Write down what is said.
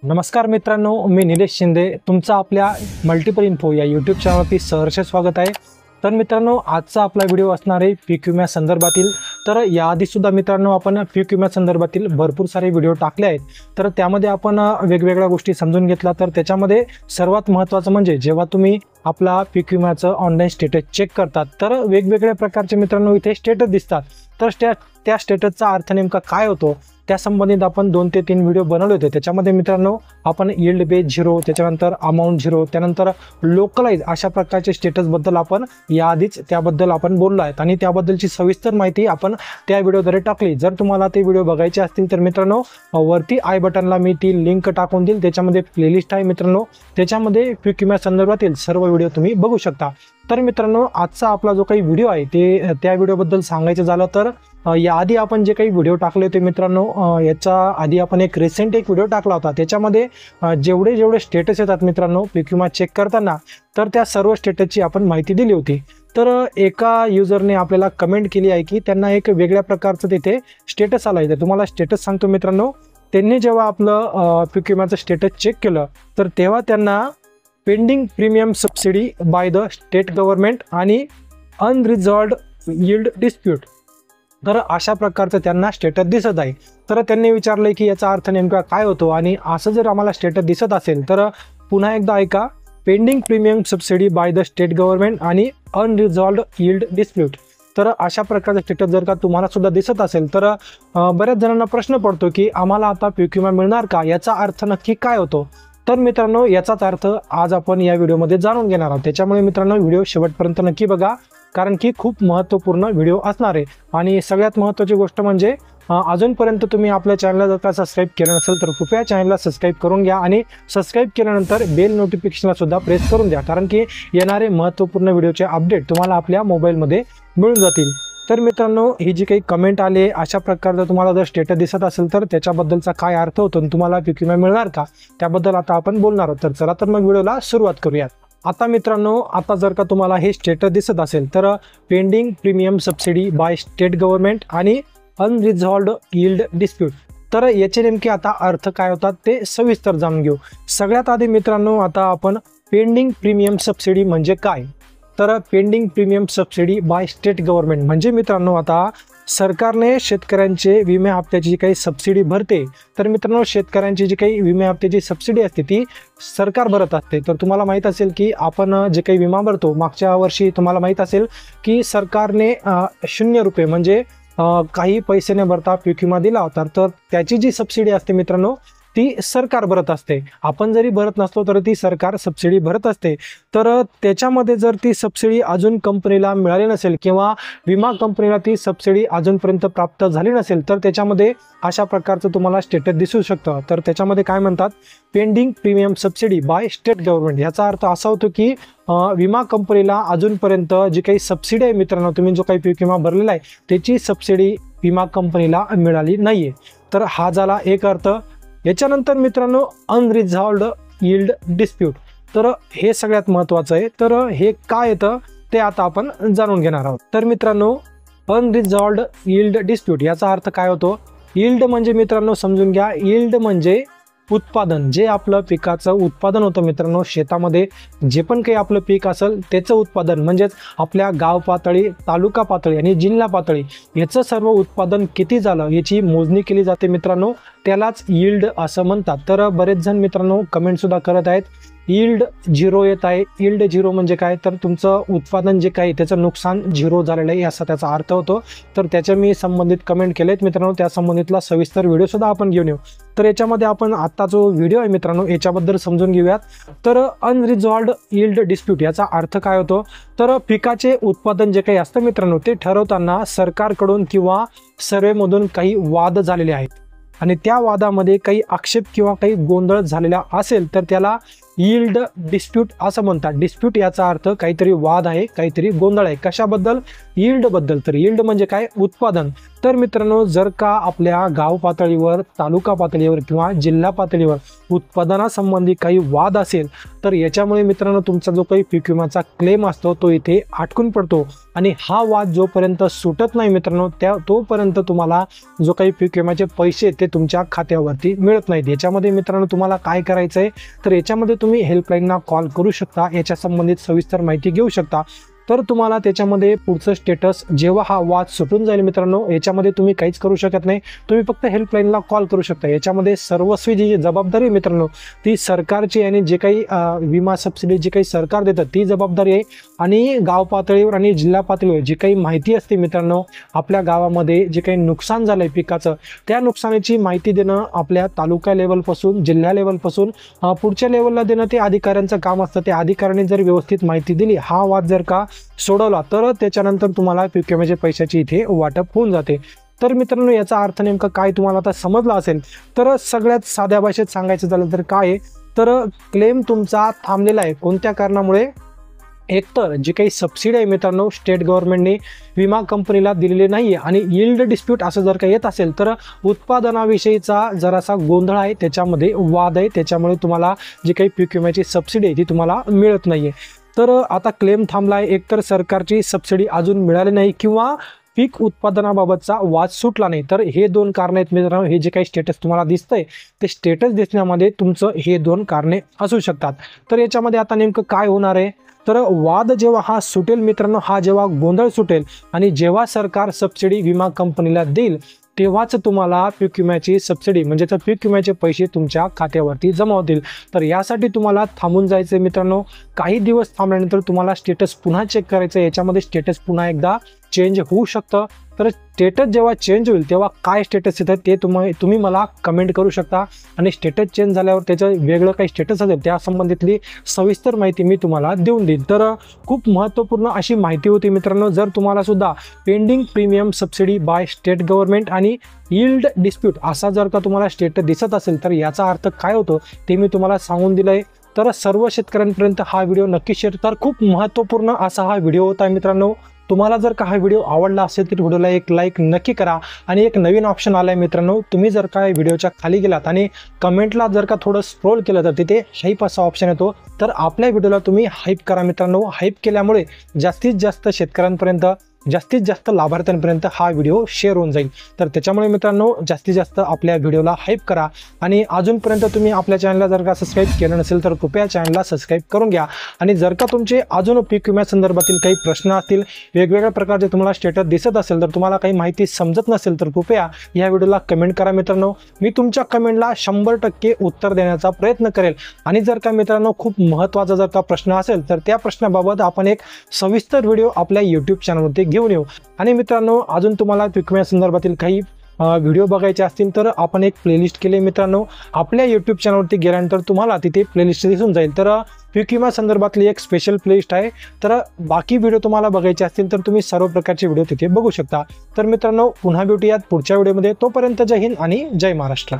नमस्कार मित्रांनो, मी निलेश शिंदे तुमचा आपल्या मल्टिपल इन्फो या यूट्यूब चॅनलवरती सहर्ष स्वागत आहे। तर मित्रांनो, आजचा आपला व्हिडिओ असणार आहे पीक विम्या संदर्भातील। तर याआधी सुद्धा मित्रांनो आपण पीक विम्या संदर्भातील भरपूर सारे व्हिडिओ टाकले आहेत। तर त्यामध्ये आपण वेगवेगळ्या गोष्टी समजून घेतला। तर त्याच्यामध्ये सर्वात महत्त्वाचं म्हणजे जेव्हा तुम्ही आपला पीक विम्याचं ऑनलाईन स्टेटस चेक करतात तर वेगवेगळ्या प्रकारचे मित्रांनो इथे स्टेटस दिसतात। तर त्या स्टेटसचा अर्थ नेमका काय होतो त्या संबंधित आपण 2 ते 3 व्हिडिओ बनवले होते। त्याच्यामध्ये मित्रांनो आपण यील्ड बेस 0, त्याच्यानंतर अमाउंट 0, त्यानंतर लोकलाइज अशा प्रकारचे स्टेटस बद्दल आपण याआधीच त्याबद्दल आपण बोललो आहे आणि त्याबद्दलची सविस्तर माहिती आपण त्या व्हिडिओद्वारे टाकली। जर तुम्हाला ते व्हिडिओ बघायचे असतील तर मित्रांनो वरती आय बटनला मी ती लिंक टाकून देईल। त्याच्यामध्ये प्लेलिस्ट आहे मित्रांनो, त्याच्यामध्ये पीक विम्या संदर्भातील सर्व व्हिडिओ तुम्ही बघू शकता। तर मित्रांनो, आजचा आपला जो काही व्हिडिओ आहे ते त्या व्हिडिओबद्दल सांगायचं झालं तर याआधी आपण जे काही व्हिडिओ टाकले होते मित्रांनो, याच्या आधी आपण एक रिसेंट व्हिडिओ टाकला होता। त्याच्यामध्ये जेवढे स्टेटस येतात मित्रांनो पीक विमा चेक करताना तर त्या सर्व स्टेटसची आपण माहिती दिली होती। तर एका युजरने आपल्याला कमेंट केली आहे की त्यांना एक वेगळ्या प्रकारचं तिथे स्टेटस आलं आहे। तर तुम्हाला स्टेटस सांगतो मित्रांनो, त्यांनी जेव्हा आपलं पीक विम्याचं स्टेटस चेक केलं तर तेव्हा त्यांना pending premium subsidy by the state government आणि अनरिझॉल्व्ड यील्ड डिस्प्यूट, तर अशा प्रकारचं त्यांना स्टेटस दिसत आहे। तर त्यांनी विचारले की याचा अर्थ नेमका काय होतो आणि असं जर आम्हाला स्टेटस दिसत असेल तर पुन्हा एकदा ऐका, pending premium subsidy by the state government आणि अनरिझॉल्व्ड यील्ड डिस्प्यूट। तर अशा प्रकारचं स्टेटस जर का तुम्हाला सुद्धा दिसत असेल तर बऱ्याच जणांना प्रश्न पडतो की आम्हाला आता पीक विमा मिळणार का, याचा अर्थ नक्की काय होतो। तर मित्रांनो, याचाच अर्थ आज आपण या व्हिडिओमध्ये जाणून घेणार आहोत। त्याच्यामुळे मित्रांनो व्हिडिओ शेवटपर्यंत नक्की बघा, कारण की खूप महत्त्वपूर्ण व्हिडिओ असणार आहे। आणि सगळ्यात महत्त्वाची गोष्ट म्हणजे अजूनपर्यंत तुम्ही आपल्या चॅनलला जर का सबस्क्राईब केलं नसेल तर कृपया चॅनलला सबस्क्राईब करून घ्या आणि सबस्क्राईब केल्यानंतर बेल नोटिफिकेशनला सुद्धा प्रेस करून द्या, कारण की येणारे महत्त्वपूर्ण व्हिडिओचे अपडेट तुम्हाला आपल्या मोबाईलमध्ये मिळून जातील। तर मित्रांनो, ही जी काही कमेंट आली अशा प्रकारचं तुम्हाला जर स्टेटस दिसत असेल तर त्याच्याबद्दलचा काय अर्थ होतो आणि तुम्हाला पीक विमा मिळणार का त्याबद्दल आता आपण बोलणार आहोत। तर चला तर मग व्हिडिओला सुरुवात करूयात। आता मित्रांनो, आता जर का तुम्हाला हे स्टेटस दिसत असेल तर pending premium subsidy by state government आणि अनरिझॉल्व्ड यील्ड डिस्प्यूट, तर याचे नेमके आता अर्थ काय होतात ते सविस्तर जाणून घेऊ। सगळ्यात आधी मित्रांनो, आता आपण पेंडिंग प्रीमियम सबसिडी म्हणजे काय, तर pending premium subsidy by state government म्हणजे मित्रांनो आता सरकारने शेतकऱ्यांचे विमा हप्त्याची जी काही सबसिडी भरते, तर मित्रांनो शेतकऱ्यांची जी काही विमा हप्त्याची सबसिडी असते ती सरकार भरत असते। तर तुम्हाला माहीत असेल की आपण जे काही विमा भरतो मागच्या वर्षी तुम्हाला माहीत असेल की सरकारने 0 रुपये म्हणजे काही पैसे न भरता पीक विमा दिला होता। तर त्याची जी सबसिडी असते मित्रांनो ती सरकार भरत असते। आपण जरी भरत नसलो तर ती सरकार सबसिडी भरत असते। तर त्याच्यामध्ये जर ती सबसिडी अजून कंपनीला मिळाली नसेल किंवा विमा कंपनीला ती सबसिडी अजूनपर्यंत प्राप्त झाली नसेल तर त्याच्यामध्ये अशा प्रकारचं तुम्हाला स्टेटस दिसू शकतं। तर त्याच्यामध्ये काय म्हणतात, pending premium subsidy by state government, याचा अर्थ असा होतो की विमा कंपनीला अजूनपर्यंत जी काही सबसिडी आहे मित्रांनो, तुम्ही जो काही पीक विमा भरलेला आहे त्याची सबसिडी विमा कंपनीला मिळाली नाहीये। तर हा झाला एक अर्थ। याच्यानंतर मित्रांनो अनरिझॉल्व्ड यील्ड डिस्प्यूट, तर हे सगळ्यात महत्त्वाचं आहे। तर हे काय येतं ते आता आपण जाणून घेणार आहोत। तर मित्रांनो, अनरिझॉल्व्ड यील्ड डिस्प्यूट याचा अर्थ काय होतो, यील्ड म्हणजे मित्रांनो समजून घ्या, यील्ड म्हणजे उत्पादन, जे आपलं पिकाचं उत्पादन होतं मित्रांनो शेतामध्ये जे पण काही आपलं पीक असेल त्याचं उत्पादन, म्हणजेच आपल्या गाव पातळी, तालुका पातळी आणि जिल्हा पातळी याचं सर्व उत्पादन किती झालं याची मोजणी केली जाते मित्रांनो, त्यालाच यील्ड असं म्हणतात। तर बरेच जण मित्रांनो कमेंट सुद्धा करत आहेत यील्ड 0 येत आहे। यील्ड 0 म्हणजे काय, तर तुमचं उत्पादन जे काही त्याचं नुकसान 0 झालेलं आहे असा त्याचा अर्थ होतो। तर त्याच्या मी संबंधित कमेंट केलेत मित्रांनो, त्या संबंधितला सविस्तर व्हिडिओ सुद्धा आपण घेऊन येऊ। तर याच्यामध्ये आपण आता जो व्हिडिओ आहे मित्रांनो याच्याबद्दल समजून घेऊयात। तर अनरिझॉल्व्ड यील्ड डिस्प्यूट याचा अर्थ काय होतो, तर पिकाचे उत्पादन जे काही असतं मित्रांनो ते ठरवताना सरकारकडून किंवा सर्वेमधून काही वाद झालेले आहेत आणि त्या वादामध्ये काही आक्षेप किंवा काही गोंधळ झालेला असेल तर त्याला यील्ड डिस्प्यूट असं म्हणतात। डिस्प्यूट याचा अर्थ काहीतरी वाद आहे, काहीतरी गोंधळ आहे, कशाबद्दल, यील्ड बद्दल। तर यील्ड म्हणजे काय, उत्पादन। तर मित्रांनो, जर का आपल्या गाव पातळीवर, तालुका पातळीवर किंवा जिल्हा पातळीवर उत्पादनासंबंधी काही वाद असेल तर याच्यामुळे मित्रांनो तुमचा जो काही पीक विम्याचा क्लेम असतो तो इथे अटकून पडतो आणि हा वाद जोपर्यंत सुटत नाही मित्रांनो तोपर्यंत तुम्हाला जो काही पीक विम्याचे पैसे ते तुमच्या खात्यावरती मिळत नाहीत। याच्यामध्ये मित्रांनो तुम्हाला काय करायचं आहे तर याच्यामध्ये तुम्ही हेल्पलाईनला कॉल करू शकता, याच्या संबंधित सविस्तर माहिती घेऊ शकता। तर तुम्हाला त्याच्यामध्ये पुढचं स्टेटस जेव्हा हा वाद सुटून जाईल मित्रांनो, याच्यामध्ये तुम्ही काहीच करू शकत नाही, तुम्ही फक्त हेल्पलाईनला कॉल करू शकता। याच्यामध्ये सर्वस्वी जी जबाबदारी मित्रांनो ती सरकारची आणि जे काही विमा सबसिडी जी काही सरकार देतं ती जबाबदारी आहे आणि गाव पातळीवर आणि जिल्हा पातळीवर जी काही माहिती असते मित्रांनो, आपल्या गावामध्ये जे काही नुकसान झालंय पिकाचं त्या नुकसानाची माहिती देणं आपल्या तालुका लेवलपासून जिल्हा लेवलपासून पुढच्या लेवलला देणं ते अधिकाऱ्यांचं काम असतं। त्या अधिकाऱ्यांनी जर व्यवस्थित माहिती दिली, हा वाद जर का सोडवला तर त्याच्यानंतर तुम्हाला पीक विम्याच्या पैशाची इथे वाटप होऊन जाते। तर मित्रांनो याचा अर्थ नेमका काय तुम्हाला आता समजला असेल। तर सगळ्यात साध्या भाषेत सांगायचं झालं तर काय आहे तर क्लेम तुमचा थांबलेला आहे कोणत्या कारणामुळे, एकतर जी काही सबसिडी आहे मित्रांनो स्टेट गव्हर्नमेंटने विमा कंपनीला दिलेली नाही आहे आणि यील्ड डिस्प्यूट असं जर का येत असेल तर उत्पादनाविषयीचा जरासा गोंधळ आहे, त्याच्यामध्ये वाद आहे, त्याच्यामुळे तुम्हाला जी काही पीक विम्याची सबसिडी आहे ती तुम्हाला मिळत नाही आहे। तर आता क्लेम थांबला आहे, एकतर सरकारची सबसिडी अजून मिळाली नाही किंवा पीक उत्पादनाबाबतचा वाद सुटला नाही। तर हे दोन कारण आहेत मित्रांनो, हे जे काही स्टेटस तुम्हाला दिसतंय ते स्टेटस दिसण्यामध्ये तुमचं हे दोन कारणे असू शकतात। तर याच्यामध्ये आता नेमकं काय होणार आहे तर वाद जेव्हा हा सुटेल मित्रांनो, हा जेव्हा गोंधळ सुटेल आणि जेव्हा सरकार सबसिडी विमा कंपनीला देईल तेव्हाच तुम्हाला पीक विम्याची सबसिडी म्हणजे तर पीक विम्याचे पैसे तुमच्या खात्यावरती जमा होतील। तर यासाठी तुम्हाला थांबून जायचे मित्रांनो, काही दिवस थांबल्यानंतर तुम्हाला स्टेटस पुन्हा चेक करायचं, याच्यामध्ये स्टेटस पुन्हा एकदा चेंज होऊ शकतं। तर स्टेटस जेव्हा चेंज होईल तेव्हा काय स्टेटस येतं ते तुम्ही मला कमेंट करू शकता आणि स्टेटस चेंज झाल्यावर त्याचं वेगळं काही स्टेटस असेल त्या संबंधितली सविस्तर माहिती मी तुम्हाला देऊन देईन। तर खूप महत्त्वपूर्ण अशी माहिती होती मित्रांनो। जर तुम्हाला सुद्धा pending premium subsidy by state government आणि यील्ड डिस्प्यूट असा जर का तुम्हाला स्टेटस दिसत असेल तर याचा अर्थ काय होतो ते मी तुम्हाला सांगून दिलंय। तर सर्व शेतकऱ्यांपर्यंत हा व्हिडिओ नक्की शेअर, तर खूप महत्त्वपूर्ण असा हा व्हिडिओ होता मित्रांनो। तुम्हाला जर का हा व्हिडिओ आवडला असेल तर व्हिडिओला एक लाईक नक्की करा आणि एक नवीन ऑप्शन आलाय मित्रांनो, तुम्ही जर का व्हिडिओच्या खाली गेलात आणि कमेंटला जर का थोडं स्क्रोल केलं तर तिथे हाईप असा ऑप्शन येतो, तर आपल्या व्हिडिओला तुम्ही हाईप करा मित्रांनो। हाईप केल्यामुळे जास्तीत जास्त शेतकऱ्यांपर्यंत जास्तीत जास्त लाभार्थ्यांपर्यंत हा व्हिडिओ शेअर होऊन जाईल। तर त्याच्यामुळे मित्रांनो जास्तीत जास्त आपल्या व्हिडिओला हाईप करा आणि अजूनपर्यंत तुम्ही आपल्या चॅनलला जर का सबस्क्राईब केलं नसेल तर कृपया चॅनलला सबस्क्राईब करून घ्या आणि जर का तुमचे अजून पीक विम्यासंदर्भातील काही प्रश्न असतील, वेगवेगळ्या प्रकारचे तुम्हाला स्टेटस दिसत असेल, तर तुम्हाला काही माहिती समजत नसेल तर कृपया या व्हिडिओला कमेंट करा मित्रांनो। मी तुमच्या कमेंटला 100% उत्तर देण्याचा प्रयत्न करेल आणि जर का मित्रांनो खूप महत्त्वाचा जर का प्रश्न असेल तर त्या प्रश्नाबाबत आपण एक सविस्तर व्हिडिओ आपल्या यूट्यूब चॅनलवरती घेऊन येऊ। आणि मित्रांनो अजून तुम्हाला पीक विम्या संदर्भातील काही व्हिडिओ बघायचे असतील तर आपण एक प्लेलिस्ट केली मित्रांनो, आपल्या यूट्यूब चॅनलवरती गेल्यानंतर तुम्हाला तिथे प्लेलिस्ट दिसून जाईल। तर पीक विमा संदर्भातली एक स्पेशल प्लेलिस्ट आहे, तर बाकी व्हिडिओ तुम्हाला बघायचे असतील तर तुम्ही सर्व प्रकारचे व्हिडिओ तिथे बघू शकता। तर मित्रांनो पुन्हा भेटूयात पुढच्या व्हिडिओमध्ये, तोपर्यंत जय हिंद आणि जय महाराष्ट्र।